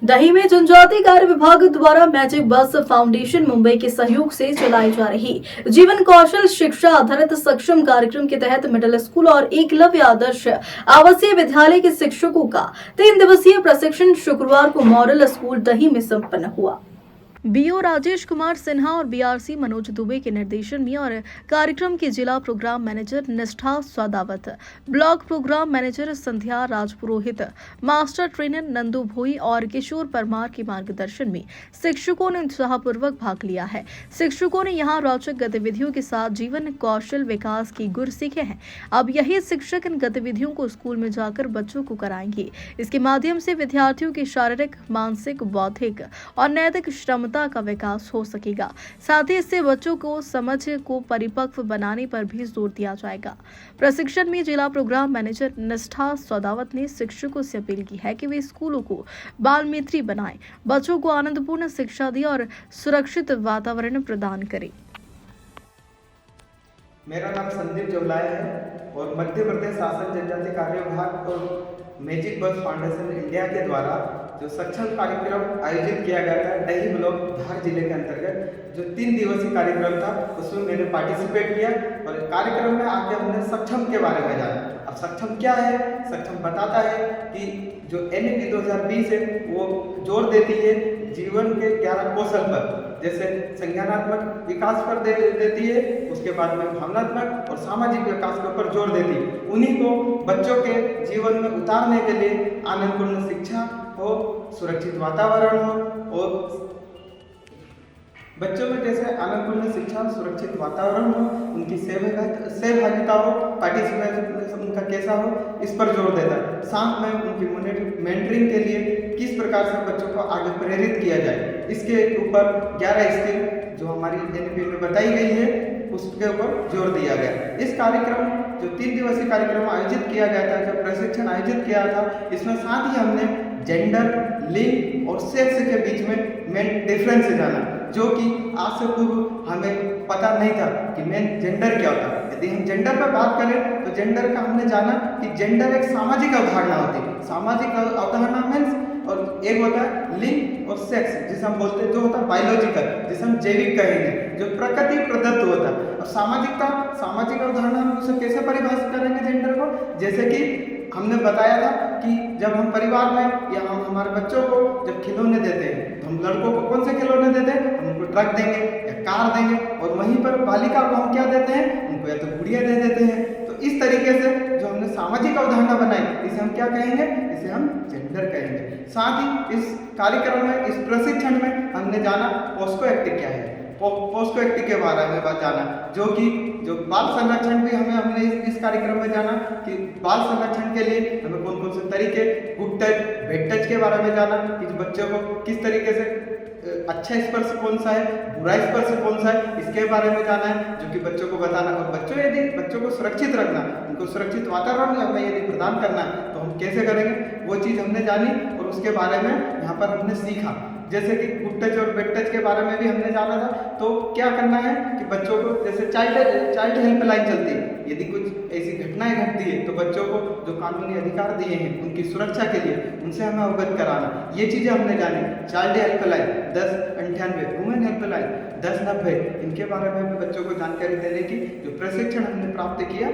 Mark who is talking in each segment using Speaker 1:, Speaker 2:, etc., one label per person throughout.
Speaker 1: दही में जनजातीय कार्य विभाग द्वारा मैजिक बस फाउंडेशन मुंबई के सहयोग से चलाई जा रही जीवन कौशल शिक्षा आधारित सक्षम कार्यक्रम के तहत मिडिल स्कूल और एकलव्य आदर्श आवासीय विद्यालय के शिक्षकों का 3 दिवसीय प्रशिक्षण शुक्रवार को मॉडल स्कूल दही में संपन्न हुआ। बीओ राजेश कुमार सिन्हा और बीआरसी मनोज दुबे के निर्देशन में और कार्यक्रम की जिला प्रोग्राम मैनेजर निष्ठा स्वादावत, ब्लॉक प्रोग्राम मैनेजर संध्या राजपुरोहित, मास्टर ट्रेनर नंदू भोई और किशोर परमार के मार्गदर्शन में शिक्षकों ने उत्साहपूर्वक भाग लिया है। शिक्षकों ने यहाँ रोचक गतिविधियों के साथ जीवन कौशल विकास की गुर सीखे हैं। अब यही शिक्षक इन गतिविधियों को स्कूल में जाकर बच्चों को कराएंगे। इसके माध्यम से विद्यार्थियों की शारीरिक, मानसिक, बौद्धिक और नैतिक क्षमता का विकास हो सकेगा। साथ ही इससे बच्चों को समझ को परिपक्व बनाने पर भी जोर दिया जाएगा। प्रशिक्षण में जिला प्रोग्राम मैनेजर निष्ठा सौदावत ने शिक्षकों से अपील की है कि वे स्कूलों को बाल मित्र बनाएं, बच्चों को आनंदपूर्ण शिक्षा दें और सुरक्षित वातावरण प्रदान करें।
Speaker 2: मेरा नाम संदीप जोलाय है और मध्य प्रदेश शासन जनजाति कार्य विभाग और मैजिक बस फाउंडेशन इंडिया के द्वारा जो सक्षम कार्यक्रम आयोजित किया गया था दही ब्लॉक धार जिले के अंतर्गत, जो 3 दिवसीय कार्यक्रम था उसमें मैंने पार्टिसिपेट किया और कार्यक्रम में आके हमने सक्षम के बारे में जाना। अब सक्षम क्या है? सक्षम बताता है कि जो NEP 2020 है वो जोर देती है जीवन के 11 कौशल पर, जैसे संज्ञानात्मक विकास पर देती है, उसके बाद में भावनात्मक और सामाजिक विकास के ऊपर जोर देती है। उन्हीं को बच्चों के जीवन में उतारने के लिए आनंदपूर्ण शिक्षा हो, सुरक्षित वातावरण हो और बच्चों में जैसे आनंदपूर्ण शिक्षा, सुरक्षित वातावरण हो, उनकी सहभागिता हो, पार्टिसिपेशन उनका कैसा हो, इस पर जोर देता है। साथ में उनकी मेंटरिंग के लिए किस प्रकार से बच्चों को आगे प्रेरित किया जाए, इसके ऊपर 11 स्किल जो हमारी NEP में बताई गई है उसके ऊपर जोर दिया गया। इस कार्यक्रम जो 3 दिवसीय कार्यक्रम आयोजित किया गया था, जो प्रशिक्षण आयोजित किया था, इसमें साथ ही हमने जेंडर, लिंग और सेक्स के बीच में मेन डिफरेंस जाना, जो कि आज से पूर्व हमें पता नहीं था कि मेन जेंडर क्या होता है। यदि हम जेंडर पर बात करें तो जेंडर का हमने जाना कि जेंडर एक सामाजिक अवधारणा होती है। सामाजिक अवधारणा मीन्स और एक होता है लिंग और सेक्स, जिसे हम बोलते हैं, जो होता है बायोलॉजिकल, जिसे हम जैविक कहेंगे, जो प्रकृति प्रदत्त होता है। और सामाजिक अवधारणा हम उसे कैसे परिभाषित करेंगे जेंडर को? जैसे कि हमने बताया था कि जब हम परिवार में या हम हमारे बच्चों को जब खिलौने देते हैं तो हम लड़कों को कौन से खिलौने देते हैं? हम उनको ट्रक देंगे या कार देंगे, और वहीं पर बालिका को हम क्या देते हैं? उनको या तो गुड़िया दे देते हैं। तो इस तरीके से जो हमने सामाजिक अवधारणा बनाई, इसे हम क्या कहेंगे? इसे हम जेंडर कहेंगे। साथ ही इस कार्यक्रम में, इस प्रशिक्षण में हमने जाना पोस्को एक्ट क्या है, पोस्को एक्ट के बारे में जाना, जो बाल संरक्षण भी हमने इस कार्यक्रम में जाना कि बाल संरक्षण के लिए हमें कौन कौन से तरीके, गुड टच, बैड टच के बारे में जाना कि बच्चों को किस तरीके से अच्छा स्पर्श कौन सा है, बुरा स्पर्श कौन सा है, इसके बारे में जाना है, जो कि बच्चों को बताना। और यदि बच्चों को सुरक्षित रखना, उनको सुरक्षित वातावरण हमें यदि प्रदान करना तो हम कैसे करेंगे, वो चीज़ हमने जानी और उसके बारे में यहाँ पर हमने सीखा। जैसे कि गुड टच और बैड टच के बारे में भी हमने जाना था। तो क्या करना है कि बच्चों को, जैसे चाइल्ड हेल्पलाइन चलती है, यदि कुछ ऐसी घटनाएं घटती है तो बच्चों को जो कानूनी अधिकार दिए हैं उनकी सुरक्षा के लिए उनसे हमें अवगत कराना, ये चीज़ें हमने जानी। चाइल्ड हेल्पलाइन 1098, वुमेन हेल्पलाइन 1090, इनके बारे में भी बच्चों को जानकारी देने की जो प्रशिक्षण हमने प्राप्त किया।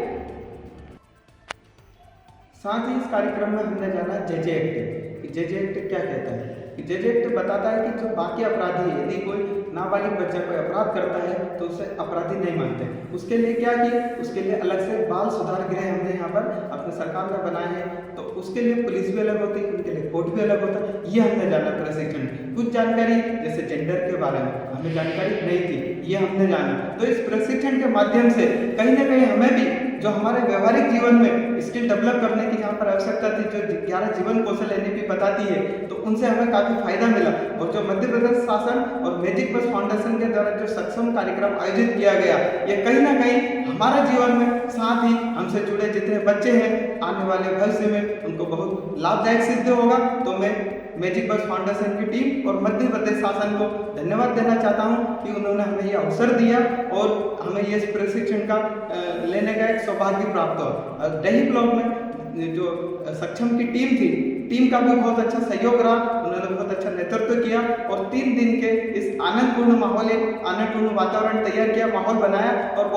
Speaker 2: साथ ही इस कार्यक्रम में हमने जाना जेजे एक्ट। जेजे एक्ट क्या कहता है? जेजे एक्ट बताता है कि जो बाकी अपराधी है, यदि कोई नाबालिग बच्चा कोई अपराध करता है तो उसे अपराधी नहीं मानते। उसके लिए क्या किया? उसके लिए अलग से बाल सुधार गृह हमने यहाँ पर अपने सरकार ने बनाए हैं। तो उसके लिए पुलिस भी अलग होती है, उनके लिए कोर्ट भी अलग होता है। ये हमने जाना प्रशिक्षण। कुछ जानकारी जैसे जेंडर के बारे में हमें जानकारी नहीं थी, ये हमने जाना। तो इस प्रशिक्षण के माध्यम से कहीं ना कहीं हमें भी जो हमारे व्यवहारिक जीवन में स्किल डेवलप करने की जहाँ पर आवश्यकता थी, जो 11 जीवन कौशल NEP बताती है, तो उनसे हमें काफ़ी फायदा मिला। और जो मध्य प्रदेश शासन और मैजिक बस फाउंडेशन के द्वारा जो सक्षम कार्यक्रम आयोजित किया गया, ये कहीं ना कहीं हमारे जीवन में, साथ ही हमसे जुड़े जितने बच्चे हैं आने वाले भविष्य में उनको बहुत लाभदायक सिद्ध होगा। तो मैं मैजिक बस फाउंडेशन की टीम और मध्य प्रदेश शासन को धन्यवाद देना चाहता हूं कि उन्होंने हमें ये अवसर दिया और हमें ये प्रशिक्षण का लेने का एक सौभाग्य प्राप्त हुआ। दही ब्लॉक में जो सक्षम की टीम थी, टीम का भी बहुत अच्छा सहयोग रहा, उन्होंने बहुत अच्छा नेतृत्व किया और 3 दिन के इस आनंदपूर्ण वातावरण तैयार किया, माहौल बनाया और